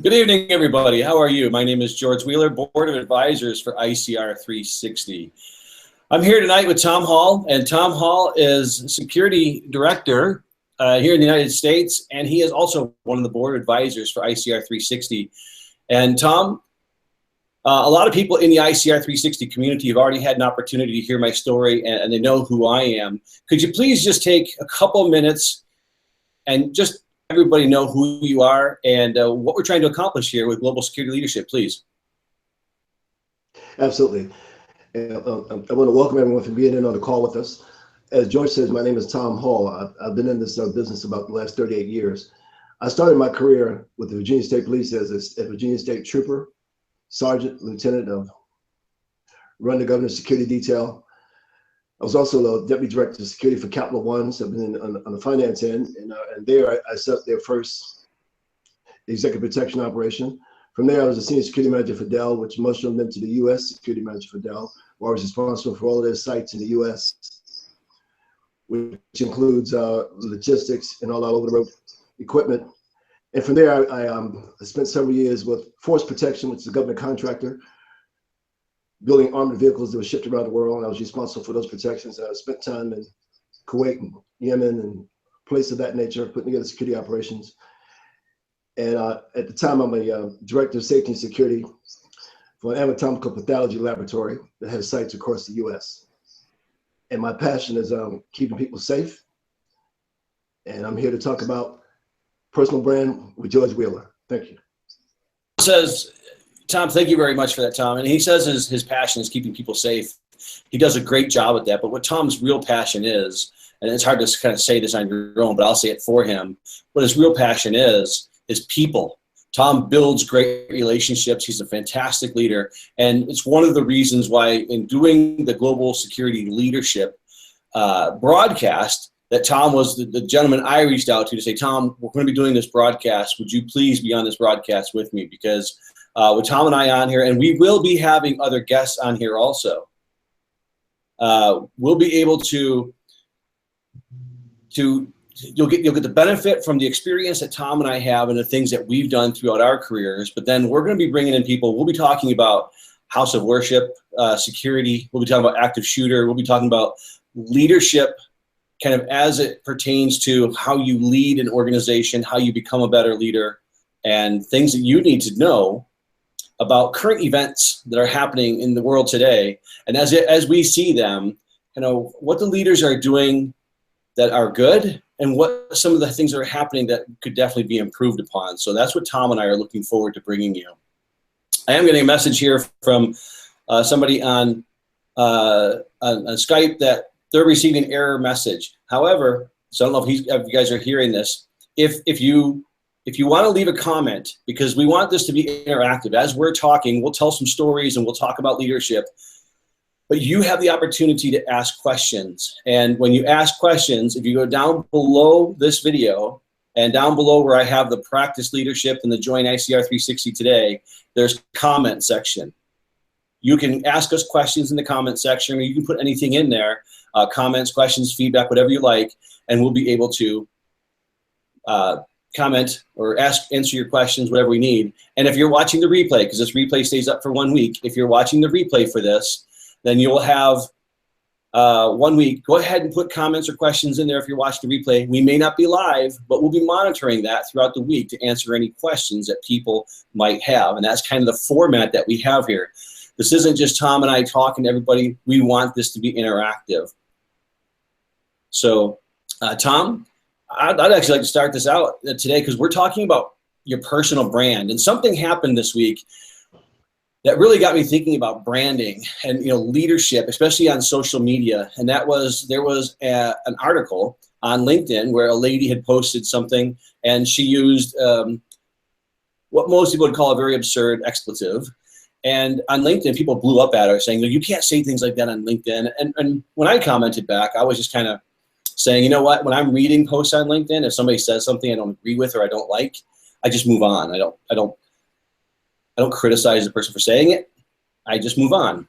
Good evening, everybody. How are you? My name is George Wheeler, Board of Advisors for ICR 360. I'm here tonight with Tom Hall, and Tom Hall is Security Director here in the United States, and he is also one of the Board Advisors for ICR 360. And Tom, a lot of people in the ICR 360 community have already had an opportunity to hear my story, and they know who I am. Could you please just take a couple minutes and just everybody know who you are and what we're trying to accomplish here with Global Security Leadership, please? Absolutely. I want to welcome everyone for being in on the call with us. As George says, my name is Tom Hall. I've been in this business about the last 38 years. I started my career with the Virginia State Police as a Virginia State Trooper, Sergeant, Lieutenant of Run the Governor's Security Detail. I was also the Deputy Director of Security for Capital One, so I've been on the finance end, and there I set up their first executive protection operation. From there, I was a Senior Security Manager for Dell, which most of them went to the U.S. Security Manager for Dell, where I was responsible for all of their sites in the U.S., which includes logistics and all over the road equipment. And from there, I spent several years with Force Protection, which is a government contractor, building armored vehicles that were shipped around the world, and I was responsible for those protections. I spent time in Kuwait and Yemen and places of that nature, putting together security operations. And at the time, I'm a Director of Safety and Security for an anatomical pathology laboratory that has sites across the U.S. And my passion is keeping people safe. And I'm here to talk about personal brand with George Wheeler. Thank you. Tom, thank you very much for that, Tom. And he says his passion is keeping people safe. He does a great job at that. But what Tom's real passion is, and it's hard to kind of say this on your own, but I'll say it for him. What his real passion is people. Tom builds great relationships. He's a fantastic leader. And it's one of the reasons why in doing the Global Security Leadership broadcast, that Tom was the gentleman I reached out to say, Tom, we're going to be doing this broadcast. Would you please be on this broadcast with me? Because with Tom and I on here, and we will be having other guests on here also. We'll be able to you'll get the benefit from the experience that Tom and I have and the things that we've done throughout our careers. But then we're going to be bringing in people. We'll be talking about house of worship, security. We'll be talking about active shooter. We'll be talking about leadership, kind of as it pertains to how you lead an organization, how you become a better leader, and things that you need to know about current events that are happening in the world today. And as we see them, what the leaders are doing that are good and what some of the things that are happening that could definitely be improved upon. So that's what Tom and I are looking forward to bringing you. I am getting a message here from somebody on Skype that they're receiving an error message. However, so I don't know if you guys are hearing this. If you want to leave a comment, because we want this to be interactive, as we're talking, we'll tell some stories and we'll talk about leadership, but you have the opportunity to ask questions. And when you ask questions, if you go down below this video and down below where I have the practice leadership and the join ICR 360 today, there's comment section. You can ask us questions in the comment section, or you can put anything in there, comments, questions, feedback, whatever you like, and we'll be able to comment or answer your questions, whatever we need. And if you're watching the replay, because this replay stays up for 1 week, if you're watching the replay for this, then you'll have 1 week. Go ahead and put comments or questions in there if you're watching the replay. We may not be live, but we'll be monitoring that throughout the week to answer any questions that people might have. And that's kind of the format that we have here. This isn't just Tom and I talking to everybody. We want this to be interactive. So, Tom, I'd actually like to start this out today because we're talking about your personal brand. And something happened this week that really got me thinking about branding and leadership, especially on social media. And that was there was an article on LinkedIn where a lady had posted something, and she used what most people would call a very absurd expletive. And on LinkedIn, people blew up at her saying, you can't say things like that on LinkedIn. And when I commented back, I was just kind of saying, you know what, when I'm reading posts on LinkedIn, if somebody says something I don't agree with or I don't like, I just move on. I don't criticize the person for saying it. I just move on.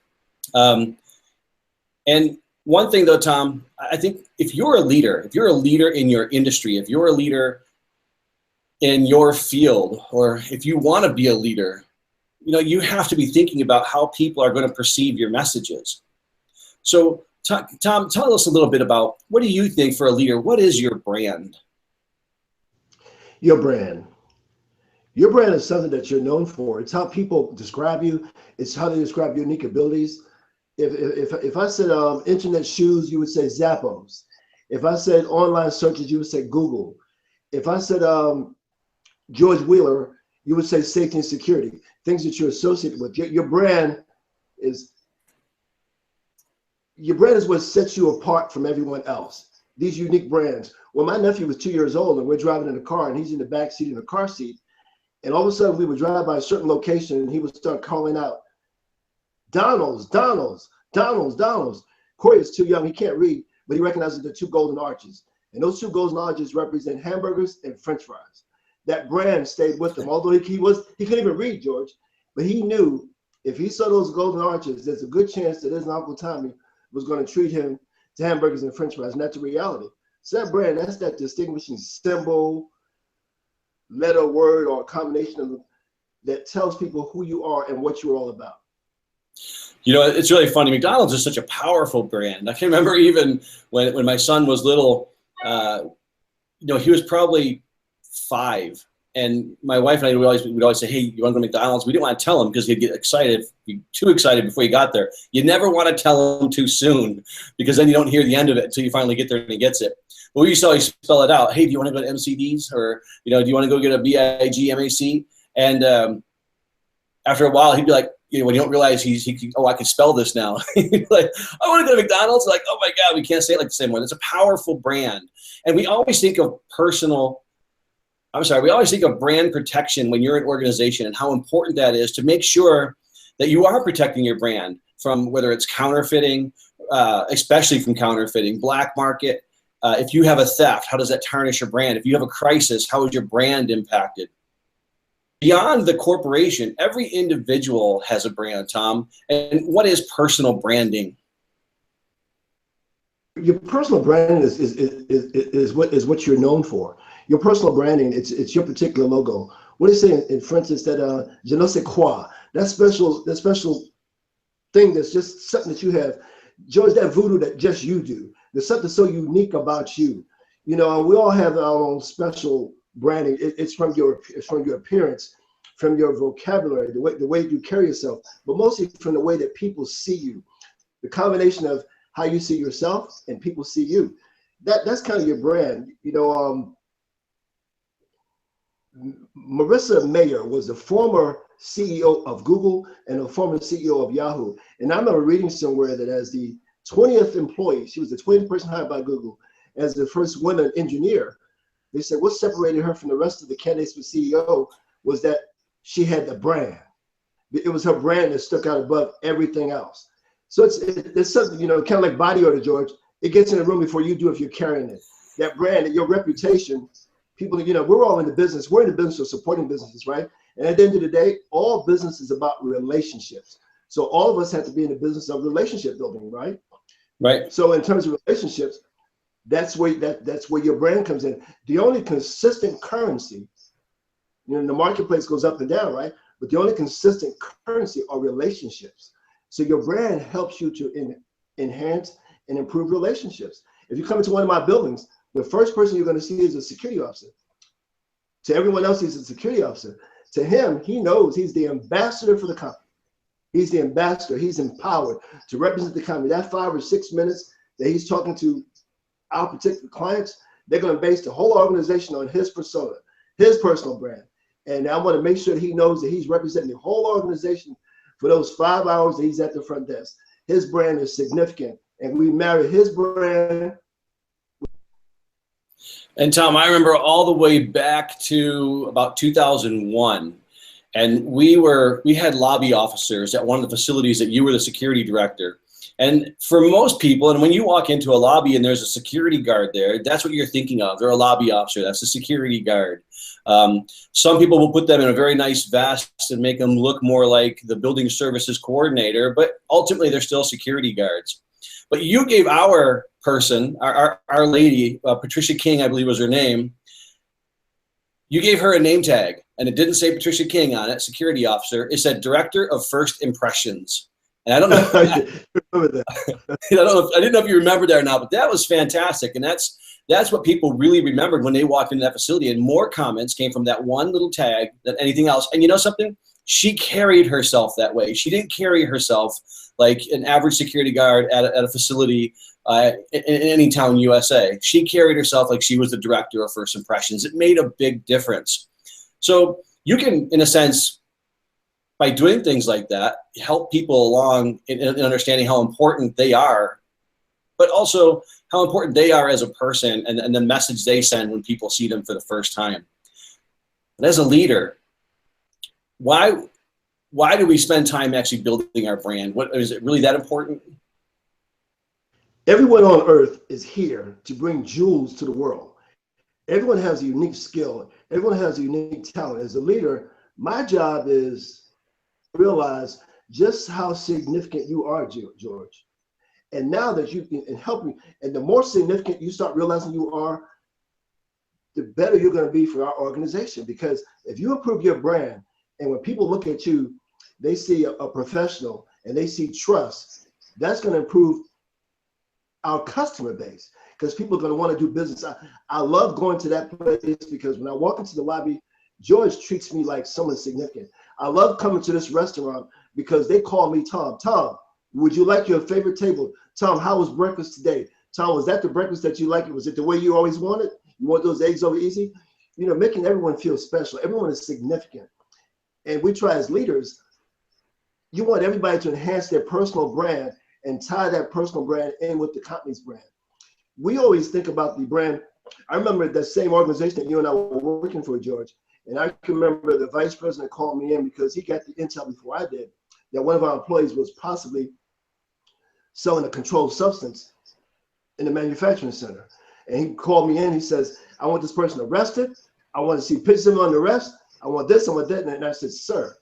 And one thing though, Tom, I think if you're a leader in your industry, if you're a leader in your field, or if you want to be a leader, you have to be thinking about how people are going to perceive your messages. So Tom, tell us a little bit about, what do you think for a leader? What is your brand? Your brand. Your brand is something that you're known for. It's how people describe you. It's how they describe your unique abilities. If I said internet shoes, you would say Zappos. If I said online searches, you would say Google. If I said George Wheeler, you would say safety and security, things that you're associated with. Your brand is what sets you apart from everyone else. These unique brands. When my nephew was 2 years old and we're driving in a car and he's in the back seat in a car seat, and all of a sudden we would drive by a certain location and he would start calling out, Donald's, Donald's, Donald's, Donald's. Corey is too young, he can't read, but he recognizes the two golden arches. And those two golden arches represent hamburgers and French fries. That brand stayed with him, although he couldn't even read, George, but he knew if he saw those golden arches, there's a good chance that his Uncle Tommy was going to treat him to hamburgers and French fries, and that's the reality. So that brand, that's that distinguishing symbol, letter, word, or a combination of them that tells people who you are and what you're all about. It's really funny. McDonald's is such a powerful brand. I can remember even when my son was little, he was probably 5. And my wife and I would always say, hey, you want to go to McDonald's? We didn't want to tell him because he'd get excited, too excited before he got there. You never want to tell him too soon because then you don't hear the end of it until you finally get there and he gets it. But we used to always spell it out. Hey, do you want to go to MCD's? Or, do you want to go get a BIG MAC? And after a while, he'd be like, when you don't realize I can spell this now. Like, I want to go to McDonald's. Like, oh my God, we can't say it like the same one. It's a powerful brand. And we always think of we always think of brand protection when you're an organization and how important that is to make sure that you are protecting your brand from whether it's counterfeiting, especially from counterfeiting, black market. If you have a theft, how does that tarnish your brand? If you have a crisis, how is your brand impacted? Beyond the corporation, every individual has a brand, Tom. And what is personal branding? Your personal branding is what you're known for. Your personal branding, it's your particular logo. What do you say in French? It's that je ne sais quoi, that special thing that's just something that you have. George, that voodoo that just you do. There's something so unique about you. We all have our own special branding. It's from your appearance, from your vocabulary, the way you carry yourself, but mostly from the way that people see you. The combination of how you see yourself and people see you. That's kind of your brand. Marissa Mayer was the former CEO of Google and a former CEO of Yahoo. And I remember reading somewhere that as the 20th employee, she was the 20th person hired by Google, as the first woman engineer, they said what separated her from the rest of the candidates for CEO was that she had the brand. It was her brand that stuck out above everything else. So it's something, kind of like body odor, George. It gets in the room before you do if you're carrying it. That brand, your reputation, people, we're all in the business. We're in the business of supporting businesses, right? And at the end of the day, all business is about relationships. So all of us have to be in the business of relationship building, right? Right. So in terms of relationships, that's where your brand comes in. The only consistent currency, the marketplace goes up and down, right? But the only consistent currency are relationships. So your brand helps you to enhance and improve relationships. If you come into one of my buildings, the first person you're going to see is a security officer. To everyone else, he's a security officer. To him, he knows he's the ambassador for the company. He's the ambassador. He's empowered to represent the company. That 5 or 6 minutes that he's talking to our particular clients, they're going to base the whole organization on his persona, his personal brand. And I want to make sure that he knows that he's representing the whole organization for those 5 hours that he's at the front desk. His brand is significant, and we marry his brand. And Tom, I remember all the way back to about 2001, and we had lobby officers at one of the facilities that you were the security director. And for most people, and when you walk into a lobby and there's a security guard there, that's what you're thinking of. They're a lobby officer. That's a security guard. Some people will put them in a very nice vest and make them look more like the building services coordinator, but ultimately they're still security guards. But you gave our person, our lady, Patricia King, I believe was her name, You gave her a name tag, and it didn't say Patricia King on it, security officer. It said Director of First Impressions. And I don't know. I remember that. I didn't know if you remembered that or not, but that was fantastic. And that's what people really remembered when they walked into that facility. And more comments came from that one little tag than anything else. And you know something? She carried herself that way. She didn't carry herself like an average security guard at a facility in any town USA. She carried herself like she was the director of First Impressions. It made a big difference. So you can, in a sense, by doing things like that, help people along in understanding how important they are, but also how important they are as a person and the message they send when people see them for the first time. But as a leader, why do we spend time actually building our brand? What is it really that important? Everyone on earth is here to bring jewels to the world. Everyone has a unique skill. Everyone has a unique talent. As a leader, my job is to realize just how significant you are, George. And now that you can help me, and the more significant you start realizing you are, the better you're going to be for our organization. Because if you improve your brand, and when people look at you, they see a professional and they see trust, that's going to improve our customer base, because people are going to want to do business. I love going to that place because when I walk into the lobby, George treats me like someone significant. I love coming to this restaurant because they call me Tom. Tom, would you like your favorite table? Tom, how was breakfast today? Tom, was that the breakfast that you liked? Was it the way you always wanted? You want those eggs over easy? You know, making everyone feel special. Everyone is significant. And we try as leaders, you want everybody to enhance their personal brand and tie that personal brand in with the company's brand. We always think about the brand. I remember that same organization that you and I were working for, George, and I can remember the vice president called me in because he got the intel before I did that one of our employees was possibly selling a controlled substance in the manufacturing center. And he called me in, he says, I want this person arrested. I want to see pictures of him on the arrest. I want this, I want that. And I said, sir,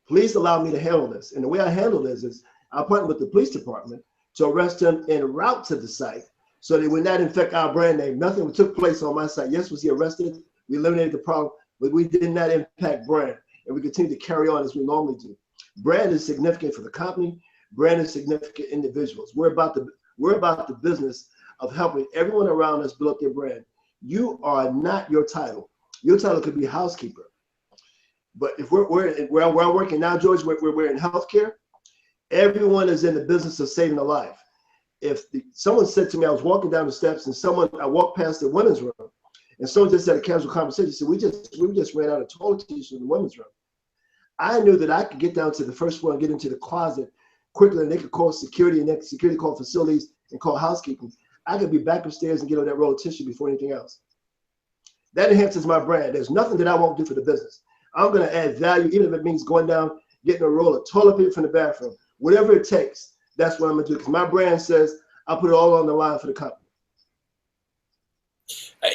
please allow me to handle this. And the way I handle this is I partner with the police department to arrest him en route to the site so they would not infect our brand name. Nothing took place on my site. Yes, was he arrested? We eliminated the problem, but we did not impact brand. And we continue to carry on as we normally do. Brand is significant for the company. Brand is significant individuals. We're about the business of helping everyone around us build up their brand. You are not your title. Your title could be housekeeper. But if where I'm working now, George, we're in healthcare. Everyone is in the business of saving a life. If someone said to me, I was walking down the steps and I walked past the women's room and someone just had a casual conversation, said, we just ran out of toilet tissue in the women's room. I knew that I could get down to the first floor and get into the closet quicker than they could call security, and then security call facilities and call housekeeping. I could be back upstairs and get on that roll of tissue before anything else. That enhances my brand. There's nothing that I won't do for the business. I'm going to add value, even if it means going down, getting a roll of toilet paper from the bathroom. Whatever it takes, that's what I'm going to do. Because my brand says I'll put it all on the line for the company.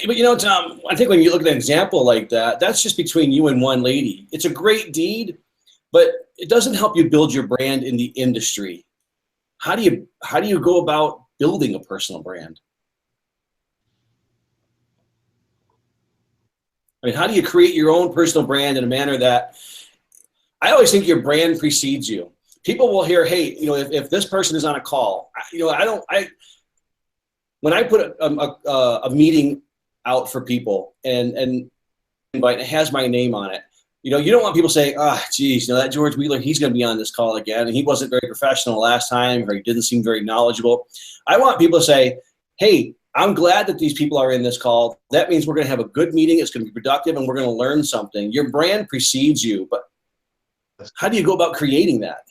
But you know, Tom, I think when you look at an example like that, that's just between you and one lady. It's a great deed, but it doesn't help you build your brand in the industry. How do you go about building a personal brand? I mean, how do you create your own personal brand in a manner that, I always think your brand precedes you. People will hear, hey, you know, if this person is on a call, you know, when I put a meeting out for people and invite, it has my name on it. You know, you don't want people saying, geez, you know, that George Wheeler, he's going to be on this call again, and he wasn't very professional last time, or he didn't seem very knowledgeable. I want people to say, hey, I'm glad that these people are in this call. That means we're going to have a good meeting. It's going to be productive, and we're going to learn something. Your brand precedes you, but how do you go about creating that?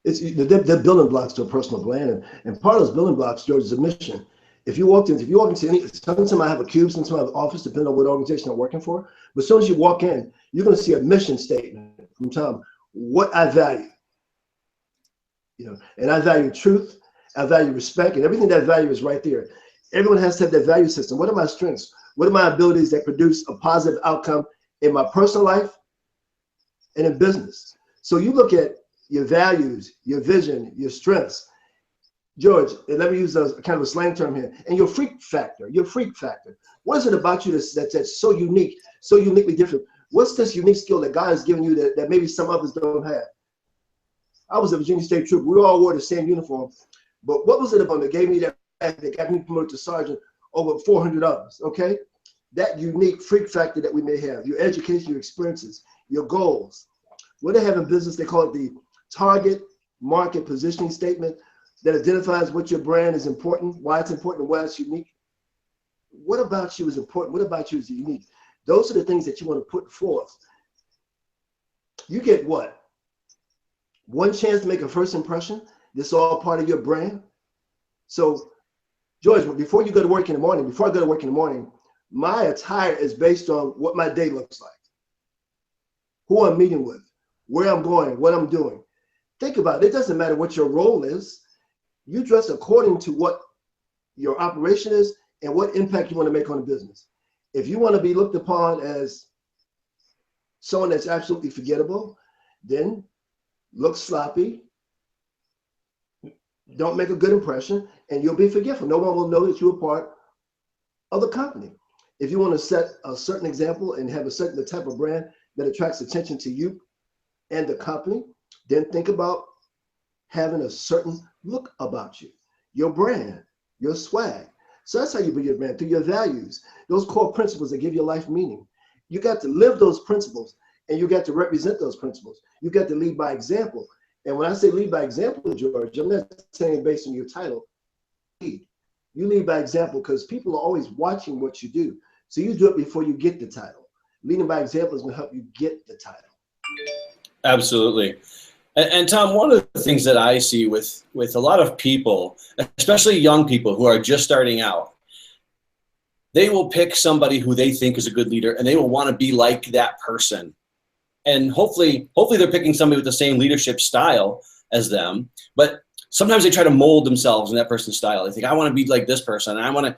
They're building blocks to a personal brand, and part of those building blocks, George, is a mission. If you walk into any, sometimes I have a cube, sometimes I have an office, depending on what organization I'm working for. But as soon as you walk in, you're going to see a mission statement from Tom. What I value, you know, and I value truth, I value respect, and everything that value is right there. Everyone has to have that value system. What are my strengths? What are my abilities that produce a positive outcome in my personal life and in business? So you look at your values, your vision, your strengths. George, and let me use a kind of a slang term here, and your freak factor, What is it about you that's so unique, so uniquely different? What's this unique skill that God has given you that maybe some others don't have? I was a Virginia State Trooper. We all wore the same uniform. But what was it about that gave me that got me promoted to sergeant over 400 others, okay? That unique freak factor that we may have, your education, your experiences, your goals. What they have in business, they call it the target market positioning statement that identifies what your brand is important, why it's important, and why it's unique. What about you is important? What about you is unique? Those are the things that you want to put forth. You get what? One chance to make a first impression. This is all part of your brand. So, George, before you go to work in the morning, my attire is based on what my day looks like, who I'm meeting with, where I'm going, what I'm doing. Think about it. It doesn't matter what your role is. You dress according to what your operation is and what impact you want to make on the business. If you want to be looked upon as someone that's absolutely forgettable, then look sloppy, don't make a good impression, and you'll be forgetful. No one will know that you're part of the company. If you want to set a certain example and have a certain type of brand that attracts attention to you and the company, then think about having a certain look about you, your brand, your swag. So that's how you build your brand, through your values, those core principles that give your life meaning. You got to live those principles, and you got to represent those principles. You got to lead by example. And when I say lead by example, George, I'm not saying based on your title. You lead by example because people are always watching what you do. So you do it before you get the title. Leading by example is going to help you get the title. Absolutely. And Tom, one of the things that I see with a lot of people, especially young people who are just starting out, they will pick somebody who they think is a good leader, and they will want to be like that person. And hopefully they're picking somebody with the same leadership style as them. But sometimes they try to mold themselves in that person's style. They think, I want to be like this person. And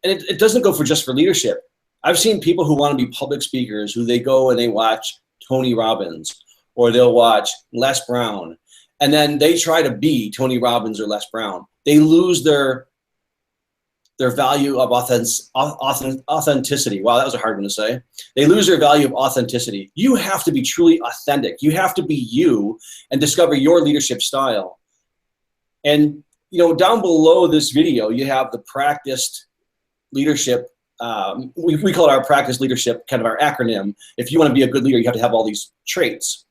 it doesn't go just for leadership. I've seen people who want to be public speakers, who they go and they watch Tony Robbins, or they'll watch Les Brown, and then they try to be Tony Robbins or Les Brown. They lose their value of authenticity. Wow, that was a hard one to say. They lose their value of authenticity. You have to be truly authentic. You have to be you and discover your leadership style. And down below this video, you have the practiced leadership. We call it our practice leadership, kind of our acronym. If you want to be a good leader, you have to have all these traits.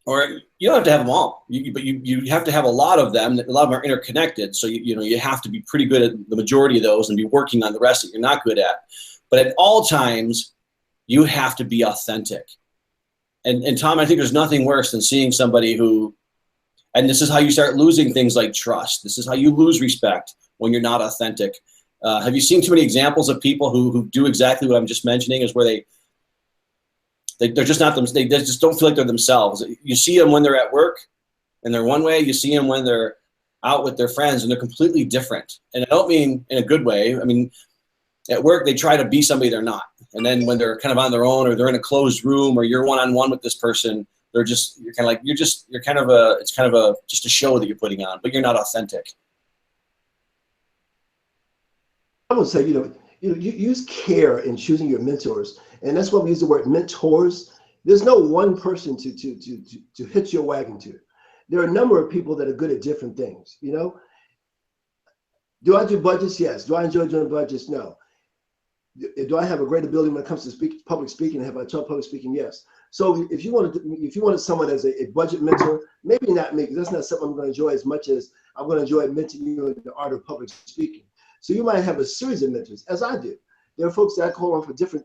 Or you don't have to have them all, but you have to have a lot of them. A lot of them are interconnected, so you have to be pretty good at the majority of those and be working on the rest that you're not good at. But at all times, you have to be authentic. And Tom, I think there's nothing worse than seeing somebody who, and this is how you start losing things like trust. This is how you lose respect when you're not authentic. Have you seen too many examples of people who do exactly what I'm just mentioning, is where they're just not them. They just don't feel like they're themselves. You see them when they're at work, and they're one way. You see them when they're out with their friends, and they're completely different. And I don't mean in a good way. I mean, at work, they try to be somebody they're not. And then when they're kind of on their own, or they're in a closed room, or you're one-on-one with this person, it's kind of just a show that you're putting on, but you're not authentic. I would say, you use care in choosing your mentors. And that's why we use the word mentors. There's no one person to hitch your wagon to. There are a number of people that are good at different things. Do I do budgets? Yes. Do I enjoy doing budgets? No. Do I have a great ability when it comes to public speaking? Have I taught public speaking? Yes. So if you wanted someone as a budget mentor, maybe not me, because that's not something I'm going to enjoy as much as I'm going to enjoy mentoring you in the art of public speaking. So you might have a series of mentors, as I do. There are folks that I call on for different.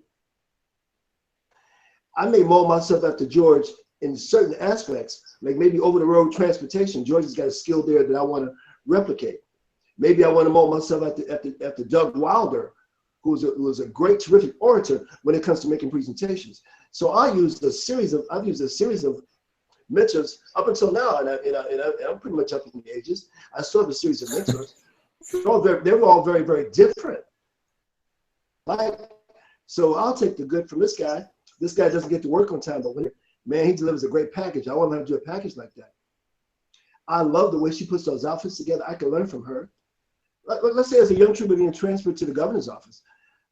I may mold myself after George in certain aspects, like maybe over-the-road transportation. George has got a skill there that I want to replicate. Maybe I want to mold myself after Doug Wilder, who was a great, terrific orator when it comes to making presentations. So I've used a series of mentors up until now, and I'm pretty much up in the ages. I still have a series of mentors. They were all very, very different. So I'll take the good from this guy. This guy doesn't get to work on time, but he delivers a great package. I want him to do a package like that. I love the way she puts those outfits together. I can learn from her. Let's say as a young trooper being transferred to the governor's office,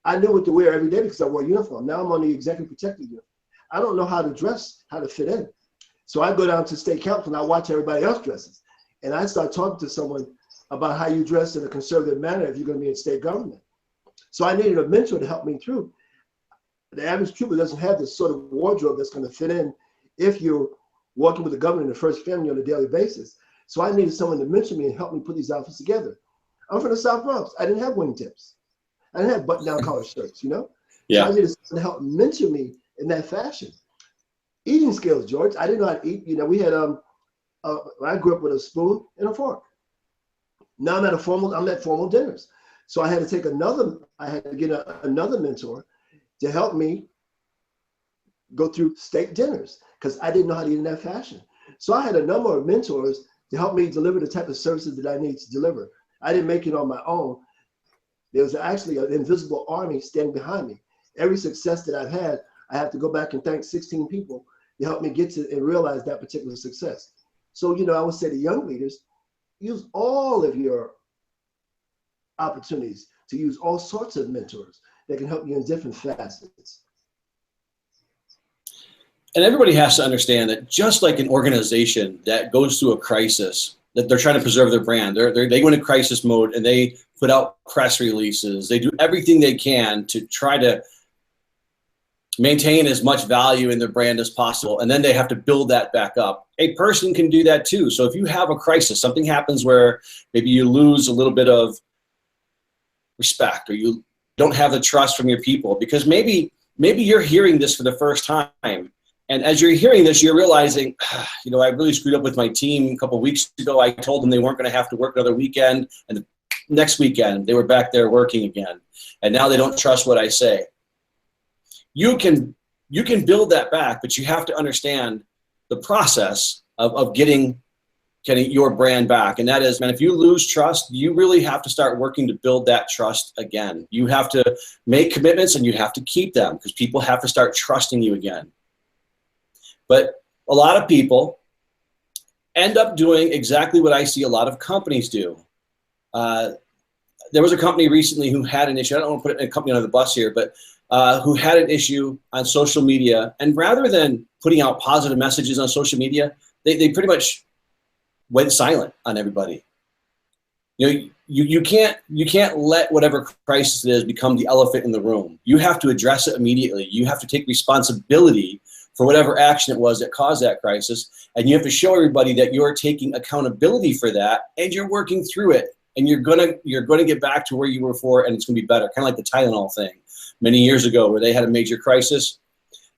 I knew what to wear every day because I wore a uniform. Now I'm on the executive protective uniform. I don't know how to dress, how to fit in. So I go down to state council and I watch everybody else dresses. And I start talking to someone about how you dress in a conservative manner if you're going to be in state government. So I needed a mentor to help me through. The average trooper doesn't have this sort of wardrobe that's going to fit in if you're working with the governor in the first family on a daily basis. So I needed someone to mentor me and help me put these outfits together. I'm from the South Bronx. I didn't have wingtips. I didn't have button-down collar shirts, you know? Yeah. So I needed someone to help mentor me in that fashion. Eating skills, George. I didn't know how to eat. You know, we had, I grew up with a spoon and a fork. Now I'm at formal dinners. So I had to take get another mentor to help me go through state dinners because I didn't know how to eat in that fashion. So I had a number of mentors to help me deliver the type of services that I need to deliver. I didn't make it on my own. There was actually an invisible army standing behind me. Every success that I've had, I have to go back and thank 16 people to help me get to and realize that particular success. So, you know, I would say to young leaders, use all of your opportunities to use all sorts of mentors that can help you in different facets. And everybody has to understand that just like an organization that goes through a crisis, that they're trying to preserve their brand, they go into crisis mode and they put out press releases. They do everything they can to try to maintain as much value in their brand as possible. And then they have to build that back up. A person can do that too. So if you have a crisis, something happens where maybe you lose a little bit of respect or you don't have the trust from your people, because maybe you're hearing this for the first time. And as you're hearing this, you're realizing, you know, I really screwed up with my team a couple of weeks ago. I told them they weren't going to have to work another weekend. And the next weekend, they were back there working again. And now they don't trust what I say. You can build that back, but you have to understand the process of getting your brand back. And that is, man, if you lose trust, you really have to start working to build that trust again. You have to make commitments and you have to keep them because people have to start trusting you again. But a lot of people end up doing exactly what I see a lot of companies do. There was a company recently who had an issue. I don't want to put a company on the bus here, but who had an issue on social media. And rather than putting out positive messages on social media, they pretty much went silent on everybody. You know, you can't let whatever crisis it is become the elephant in the room. You have to address it immediately. You have to take responsibility for whatever action it was that caused that crisis. And you have to show everybody that you're taking accountability for that and you're working through it. And you're gonna get back to where you were before, and it's gonna be better. Kind of like the Tylenol thing many years ago where they had a major crisis.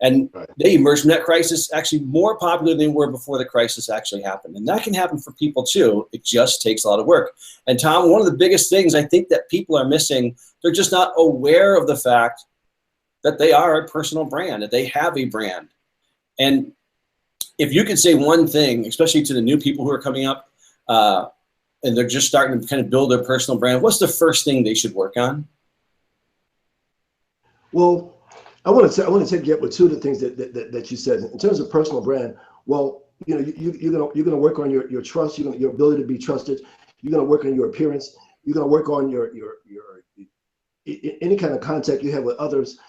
And they emerged from that crisis actually more popular than they were before the crisis actually happened. And that can happen for people too. It just takes a lot of work. And Tom, one of the biggest things I think that people are missing, they're just not aware of the fact that they are a personal brand, that they have a brand. And if you could say one thing, especially to the new people who are coming up, and they're just starting to kind of build their personal brand, what's the first thing they should work on? Well, I want to take you up with two of the things that you said in terms of personal brand. Well, you know, you're gonna work on your trust, your ability to be trusted. You're gonna work on your appearance. You're gonna work on your any kind of contact you have with others.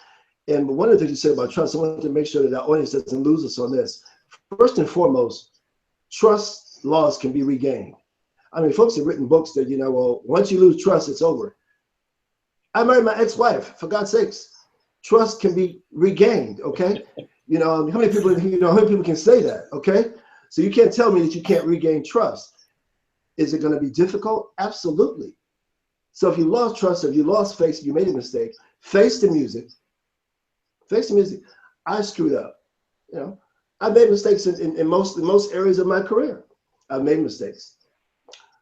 And one of the things you said about trust, I want to make sure that our audience doesn't lose us on this. First and foremost, trust loss can be regained. I mean, folks have written books that, you know, well, once you lose trust, it's over. I married my ex-wife, for God's sakes. Trust can be regained, okay? You know, how many people can say that, okay? So you can't tell me that you can't regain trust. Is it going to be difficult? Absolutely. So if you lost trust, if you lost faith, you made a mistake, face the music. Face the music. I screwed up. You know, I made mistakes in most areas of my career. I've made mistakes.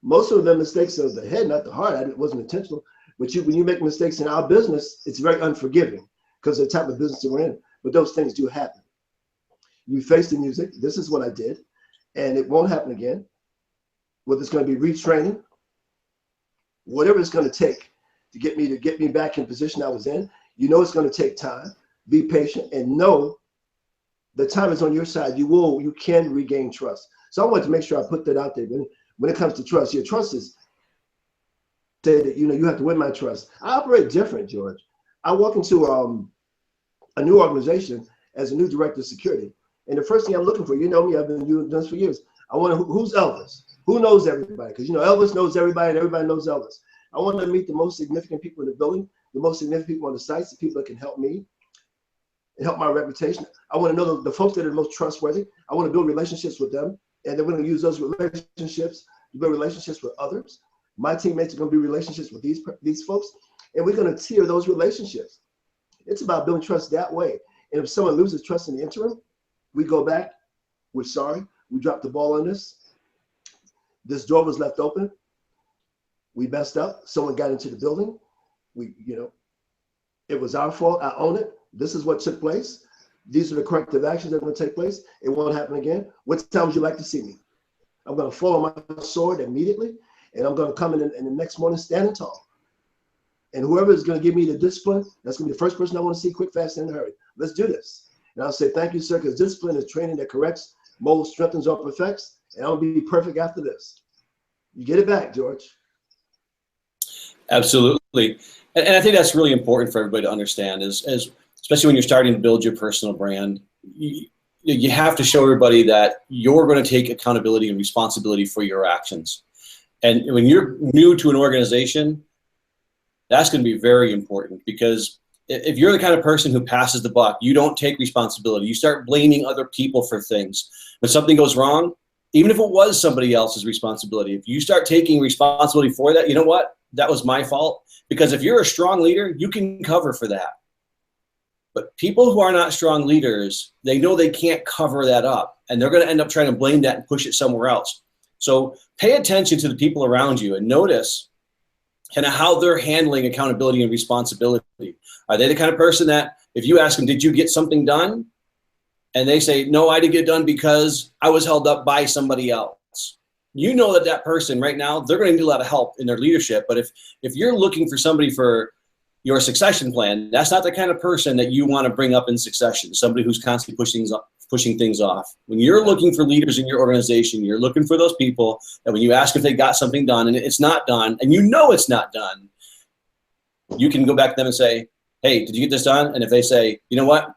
Most of the mistakes are the head, not the heart. It wasn't intentional. But when you make mistakes in our business, it's very unforgiving because of the type of business that we're in. But those things do happen. You face the music. This is what I did, and it won't happen again. Whether it's going to be retraining, whatever it's going to take to get me back in the position I was in, you know it's going to take time. Be patient and know the time is on your side. You can regain trust. So I wanted to make sure I put that out there. When it comes to trust, your trust is say that, you have to win my trust. I operate different, George. I walk into a new organization as a new director of security. And the first thing I'm looking for, you know me, I've been doing this for years. I want to, who's Elvis? Who knows everybody? Because, Elvis knows everybody and everybody knows Elvis. I want to meet the most significant people in the building, the most significant people on the sites, the people that can help me and help my reputation. I want to know the folks that are the most trustworthy. I want to build relationships with them. And then we're going to use those relationships to build relationships with others. My teammates are going to be relationships with these folks. And we're going to tier those relationships. It's about building trust that way. And if someone loses trust in the interim, we go back, we're sorry, we dropped the ball on this. This door was left open. We messed up. Someone got into the building. It was our fault. I own it. This is what took place. These are the corrective actions that are going to take place. It won't happen again. What time would you like to see me? I'm going to fall on my sword immediately, and I'm going to come in the next morning standing tall. And whoever is going to give me the discipline, that's going to be the first person I want to see quick, fast, and in a hurry. Let's do this. And I'll say, thank you, sir, because discipline is training that corrects, molds, strengthens, or perfects, and I'll be perfect after this. You get it back, George. Absolutely. And I think that's really important for everybody to understand is especially when you're starting to build your personal brand, you have to show everybody that you're going to take accountability and responsibility for your actions. And when you're new to an organization, that's going to be very important, because if you're the kind of person who passes the buck, you don't take responsibility. You start blaming other people for things. When something goes wrong, even if it was somebody else's responsibility, if you start taking responsibility for that, you know what? That was my fault. Because if you're a strong leader, you can cover for that. But people who are not strong leaders, they know they can't cover that up, and they're going to end up trying to blame that and push it somewhere else. So pay attention to the people around you and notice kind of how they're handling accountability and responsibility. Are they the kind of person that if you ask them, did you get something done? And they say, no, I didn't get it done because I was held up by somebody else. You know that person right now, they're going to need a lot of help in their leadership. But if you're looking for somebody for your succession plan, that's not the kind of person that you want to bring up in succession, somebody who's constantly pushing things off. When you're looking for leaders in your organization, you're looking for those people that when you ask if they got something done and it's not done, and you know it's not done, you can go back to them and say, hey, did you get this done? And if they say, you know what,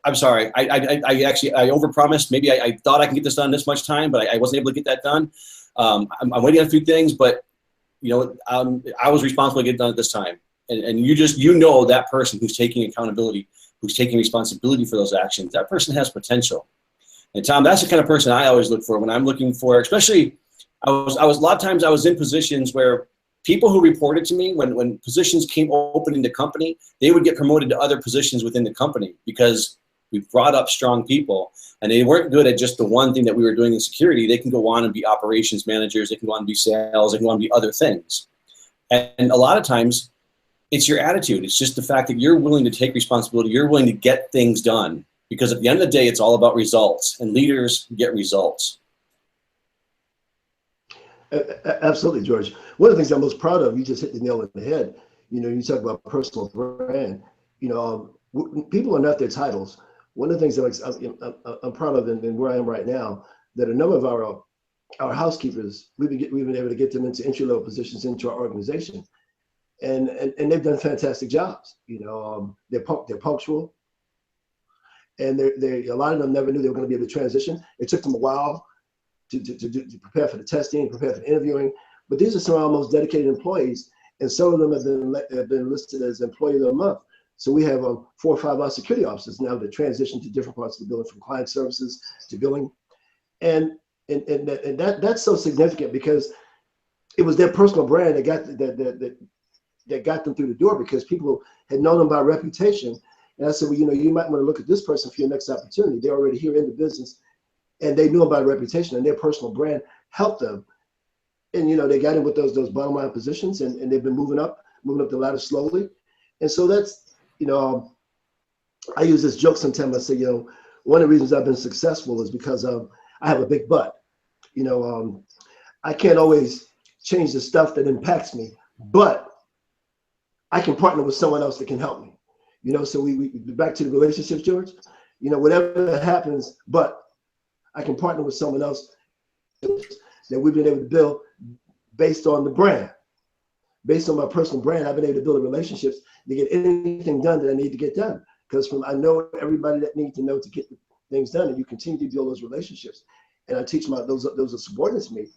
I'm sorry, I overpromised. Maybe I thought I can get this done in this much time, but I wasn't able to get that done. I'm waiting on a few things, but I was responsible to get it done at this time. And you know that person who's taking accountability, who's taking responsibility for those actions, that person has potential. And Tom, that's the kind of person I always look for when I'm looking for, especially I was a lot of times I was in positions where people who reported to me, when positions came open in the company, they would get promoted to other positions within the company because we brought up strong people, and they weren't good at just the one thing that we were doing in security. They can go on and be operations managers. They can go on and be sales. They can go on and be other things. And a lot of times it's your attitude. It's just the fact that you're willing to take responsibility. You're willing to get things done, because at the end of the day, it's all about results, and leaders get results. Absolutely, George. One of the things I'm most proud of, you just hit the nail on the head. You talk about personal brand. People are not their titles. One of the things that I'm proud of, and where I am right now, that a number of our housekeepers, we've been able to get them into entry-level positions into our organization, and they've done fantastic jobs. They're punctual, and a lot of them never knew they were going to be able to transition. It took them a while to prepare for the testing, prepare for the interviewing. But these are some of our most dedicated employees, and some of them have been listed as Employee of the Month. So we have 4 or 5 our security officers now that transition to different parts of the building, from client services to billing, and that's so significant, because it was their personal brand that got them through the door, because people had known them by reputation. And I said, well, you might want to look at this person for your next opportunity. They're already here in the business, and they knew about reputation, and their personal brand helped them. And they got in with those bottom line positions, and they've been moving up the ladder slowly. And so that's, I use this joke sometimes. I say, one of the reasons I've been successful is because I have a big butt. I can't always change the stuff that impacts me, but I can partner with someone else that can help me. So we back to the relationships, George. Whatever happens, but I can partner with someone else that we've been able to build based on the brand. Based on my personal brand, I've been able to build relationships to get anything done that I need to get done. Because I know everybody that needs to know to get things done, and you continue to build those relationships. And I teach those are subordinates to me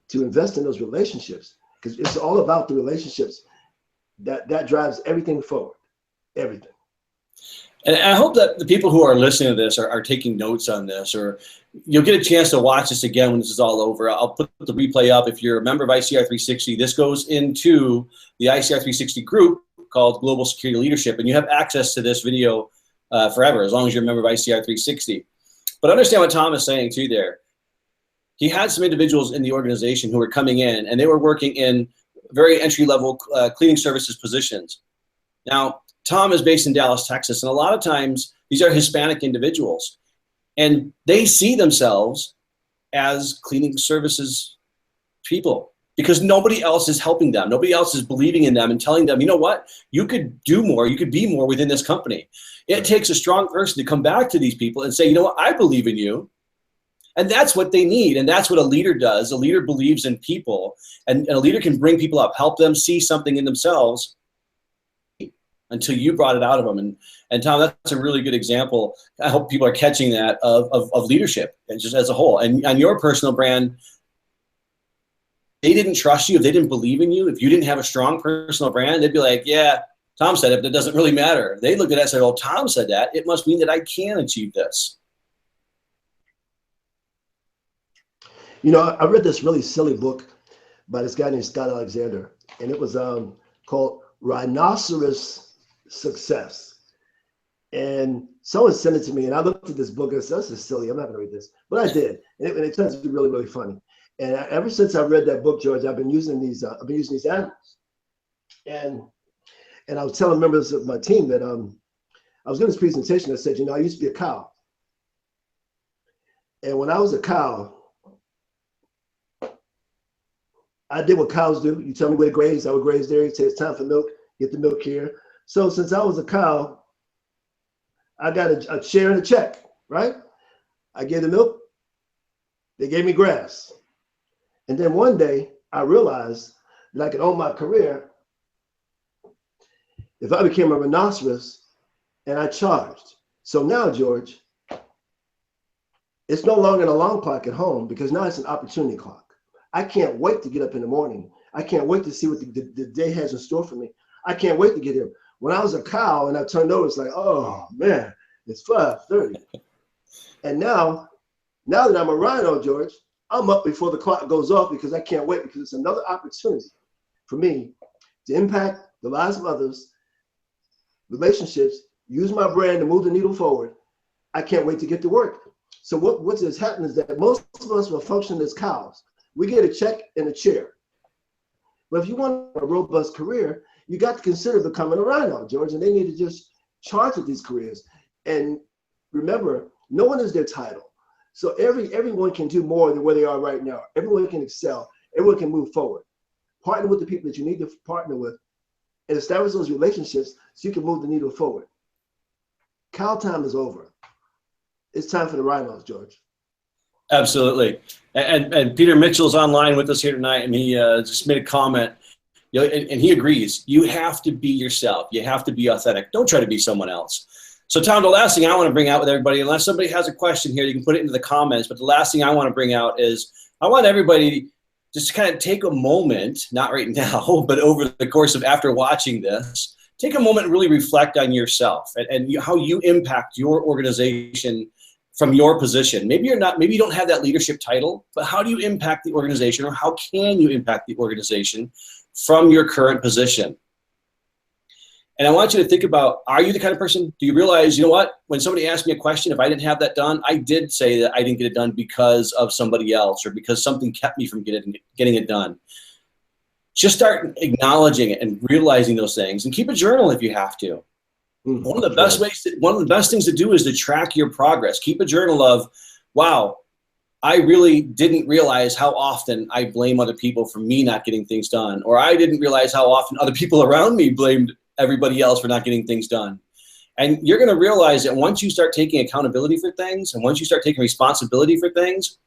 to invest in those relationships, because it's all about the relationships that drives everything forward, everything. And I hope that the people who are listening to this are taking notes on this, or you'll get a chance to watch this again when this is all over. I'll put the replay up. If you're a member of ICR 360, this goes into the ICR 360 group called Global Security Leadership, and you have access to this video forever, as long as you're a member of ICR 360. But understand what Tom is saying too there. He had some individuals in the organization who were coming in, and they were working in very entry-level cleaning services positions. Now, Tom is based in Dallas, Texas, and a lot of times these are Hispanic individuals, and they see themselves as cleaning services people because nobody else is helping them. Nobody else is believing in them and telling them, you know what, you could do more, you could be more within this company. It takes a strong person to come back to these people and say, you know what, I believe in you. And that's what they need, and that's what a leader does. A leader believes in people, and a leader can bring people up, help them see something in themselves until you brought it out of them. And Tom, that's a really good example. I hope people are catching that of leadership, and just as a whole. And on your personal brand, they didn't trust you, if they didn't believe in you, if you didn't have a strong personal brand, they'd be like, yeah, Tom said it, but it doesn't really matter. They look at that and say, oh, Tom said that. It must mean that I can achieve this. You know, I read this really silly book by this guy named Scott Alexander, and it was called Rhinoceros Success. And someone sent it to me, and I looked at this book and said, this is silly, I'm not gonna read this. But I did, and it turns out to be really, really funny. And ever since I read that book, George, I've been using these animals. And I was telling members of my team that I was doing this presentation. I said, you know, I used to be a cow. And when I was a cow, I did what cows do. You tell me where to graze, I would graze there. You say it's time for milk, get the milk here. So since I was a cow, I got a share and a check, right? I gave the milk, they gave me grass. And then one day I realized that I could own my career if I became a rhinoceros and I charged. So now, George, it's no longer an alarm clock at home, because now it's an opportunity clock. I can't wait to get up in the morning. I can't wait to see what the day has in store for me. I can't wait to get here. When I was a cow and I turned over, it's like, oh man, it's 5:30. And now that I'm a rhino, George, I'm up before the clock goes off, because I can't wait, because it's another opportunity for me to impact the lives of others, relationships, use my brand to move the needle forward. I can't wait to get to work. So what has happened is that most of us will function as cows. We get a check and a chair. But if you want a robust career, you got to consider becoming a rhino, George, and they need to just charge at these careers. And remember, no one is their title. So everyone can do more than where they are right now. Everyone can excel. Everyone can move forward. Partner with the people that you need to partner with and establish those relationships so you can move the needle forward. Cow time is over. It's time for the rhinos, George. Absolutely. And Peter Mitchell's online with us here tonight, and he just made a comment, you know, and he agrees. You have to be yourself. You have to be authentic. Don't try to be someone else. So Tom, the last thing I want to bring out with everybody, unless somebody has a question here, you can put it into the comments, but the last thing I want to bring out is I want everybody just to kind of take a moment, not right now, but over the course of after watching this, take a moment and really reflect on yourself and how you impact your organization from your position. Maybe you don't have that leadership title, but how do you impact the organization, or how can you impact the organization from your current position? And I want you to think about, are you the kind of person, do you realize, you know what, when somebody asked me a question, if I didn't have that done, I did say that I didn't get it done because of somebody else, or because something kept me from getting it done. Just start acknowledging it and realizing those things, and keep a journal if you have to. One of the best things to do is to track your progress. Keep a journal of, wow, I really didn't realize how often I blame other people for me not getting things done, or I didn't realize how often other people around me blamed everybody else for not getting things done. And you're going to realize that once you start taking accountability for things and once you start taking responsibility for things,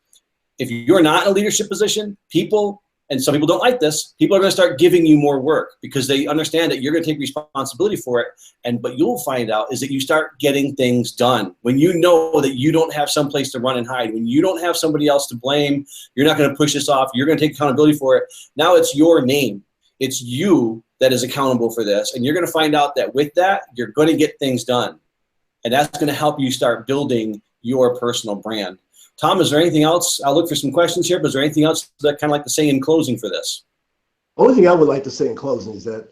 if you're not in a leadership position, people, and some people don't like this, people are going to start giving you more work because they understand that you're going to take responsibility for it. And what you'll find out is that you start getting things done. When you know that you don't have some place to run and hide, when you don't have somebody else to blame, you're not going to push this off, you're going to take accountability for it. Now it's your name. It's you that is accountable for this. And you're going to find out that with that, you're going to get things done. And that's going to help you start building your personal brand. Tom, is there anything else? I'll look for some questions here, but is there anything else that kind of like to say in closing for this? Only thing I would like to say in closing is that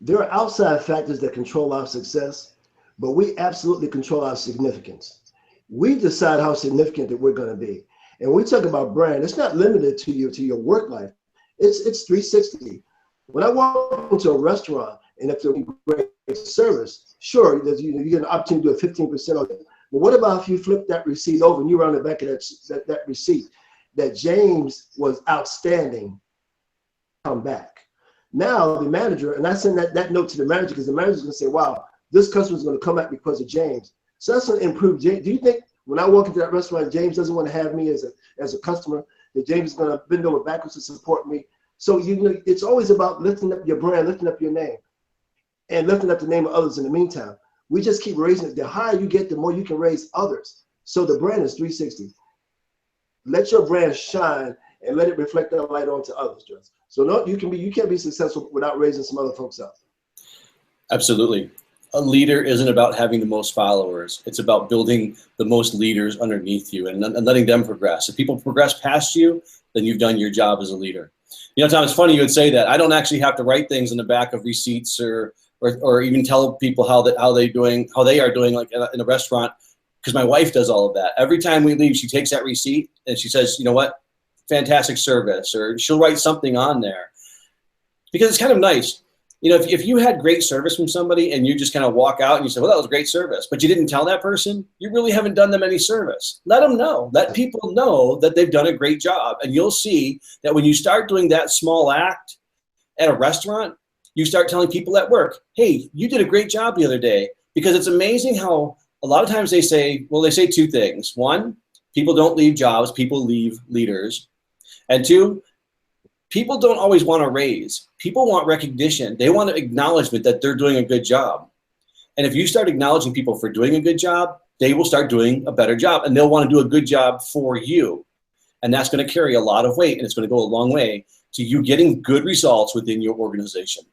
there are outside factors that control our success, but we absolutely control our significance. We decide how significant that we're going to be. And when we talk about brand, it's not limited to your work life. It's 360. When I walk into a restaurant and if there's great service, sure, you get an opportunity to do a 15% on it. But what about if you flip that receipt over and you run the back of that receipt that James was outstanding, come back. Now the manager, and I send that note to the manager because the manager's going to say, wow, this customer's going to come back because of James. So that's going to improve James. Do you think when I walk into that restaurant, James doesn't want to have me as a customer, that James is going to bend over backwards to support me? So, it's always about lifting up your brand, lifting up your name, and lifting up the name of others in the meantime. We just keep raising it. The higher you get, the more you can raise others. So the brand is 360. Let your brand shine and let it reflect that light onto others, Judge. So no, you can't be successful without raising some other folks up. Absolutely. A leader isn't about having the most followers. It's about building the most leaders underneath you and letting them progress. If people progress past you, then you've done your job as a leader. Tom, it's funny you would say that. I don't actually have to write things in the back of receipts or even tell people how they are doing like in a restaurant, because my wife does all of that. Every time we leave, she takes that receipt and she says, you know what, fantastic service, or she'll write something on there because it's kind of nice. If you had great service from somebody and you just kind of walk out and you say, well, that was great service, but you didn't tell that person, you really haven't done them any service. Let them know. Let people know that they've done a great job. And you'll see that when you start doing that small act at a restaurant, you start telling people at work, hey, you did a great job the other day. Because it's amazing how a lot of times they say two things. One, people don't leave jobs, people leave leaders. And two, people don't always want a raise. People want recognition. They want acknowledgement that they're doing a good job. And if you start acknowledging people for doing a good job, they will start doing a better job and they'll want to do a good job for you. And that's going to carry a lot of weight and it's going to go a long way to you getting good results within your organization.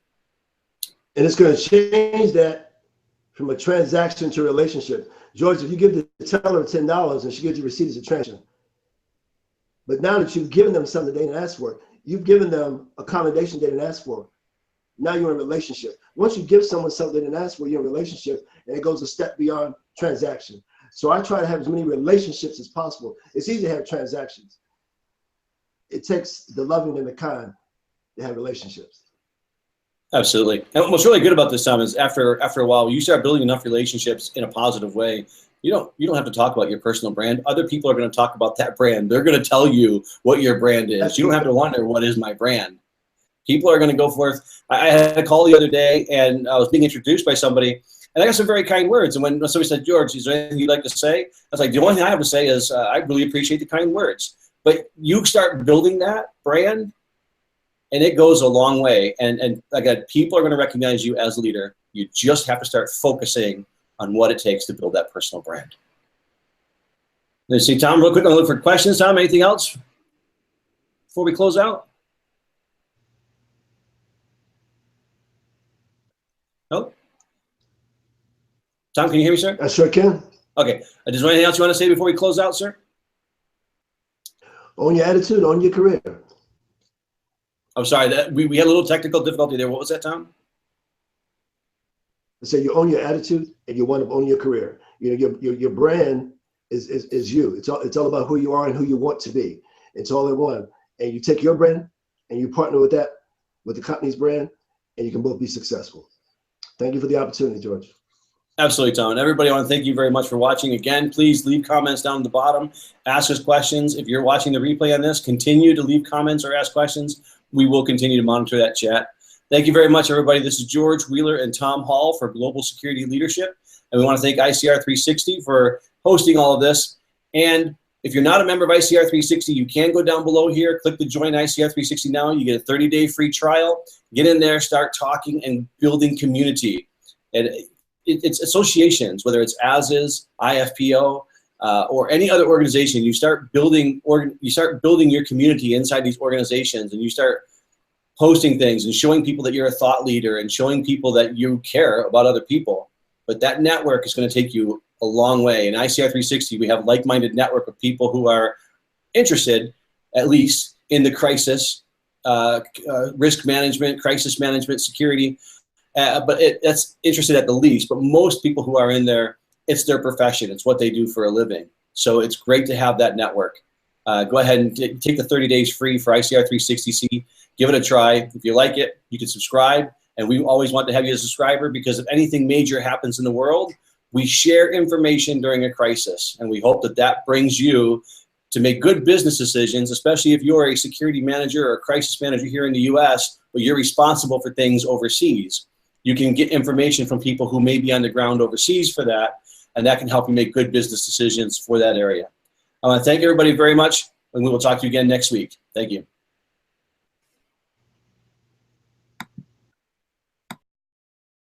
And it's going to change that from a transaction to a relationship. George, if you give the teller $10 and she gives you receipt as a transaction, but now that you've given them something they didn't ask for, you've given them accommodation they didn't ask for. Now you're in a relationship. Once you give someone something they didn't ask for, you're in a relationship, and it goes a step beyond transaction. So I try to have as many relationships as possible. It's easy to have transactions. It takes the loving and the kind to have relationships. Absolutely. And what's really good about this, Tom, is after a while, you start building enough relationships in a positive way. You don't have to talk about your personal brand. Other people are going to talk about that brand. They're going to tell you what your brand is. You don't have to wonder, what is my brand? People are going to go forth. I had a call the other day, and I was being introduced by somebody, and I got some very kind words. And when somebody said, George, is there anything you'd like to say? I was like, the only thing I have to say is I really appreciate the kind words. But you start building that brand, and it goes a long way. And again, people are going to recognize you as a leader. You just have to start focusing on what it takes to build that personal brand. Let's see, Tom, real quick, I'm going to look for questions. Tom, anything else before we close out? No? Tom, can you hear me, sir? I sure can. Okay. Is there anything else you want to say before we close out, sir? Own your attitude, own your career. I'm sorry, we had a little technical difficulty there. What was that, Tom? I say you own your attitude and you want to own your career. Your brand is you. It's all about who you are and who you want to be. It's all in one. And you take your brand and you partner with the company's brand, and you can both be successful. Thank you for the opportunity, George. Absolutely, Tom. And everybody, I want to thank you very much for watching. Again, please leave comments down at the bottom. Ask us questions. If you're watching the replay on this, continue to leave comments or ask questions. We will continue to monitor that chat. Thank you very much, everybody. This is George Wheeler and Tom Hall for Global Security Leadership. And we want to thank ICR 360 for hosting all of this. And if you're not a member of ICR 360, you can go down below here, click the Join ICR 360 now. You get a 30-day free trial. Get in there, start talking and building community. And it's associations, whether it's ASIS, IFPO, or any other organization. You start building your community inside these organizations, and you start posting things and showing people that you're a thought leader and showing people that you care about other people. But that network is going to take you a long way. In ICR 360, we have a like-minded network of people who are interested, at least, in the crisis, risk management, crisis management, security. But that's interested at the least. But most people who are in there, it's their profession. It's what they do for a living. So it's great to have that network. Go ahead and take the 30 days free for ICR 360C. Give it a try. If you like it, you can subscribe. And we always want to have you as a subscriber, because if anything major happens in the world, we share information during a crisis. And we hope that that brings you to make good business decisions, especially if you're a security manager or a crisis manager here in the US, but you're responsible for things overseas. You can get information from people who may be on the ground overseas for that, and that can help you make good business decisions for that area. I want to thank everybody very much, and we will talk to you again next week. Thank you.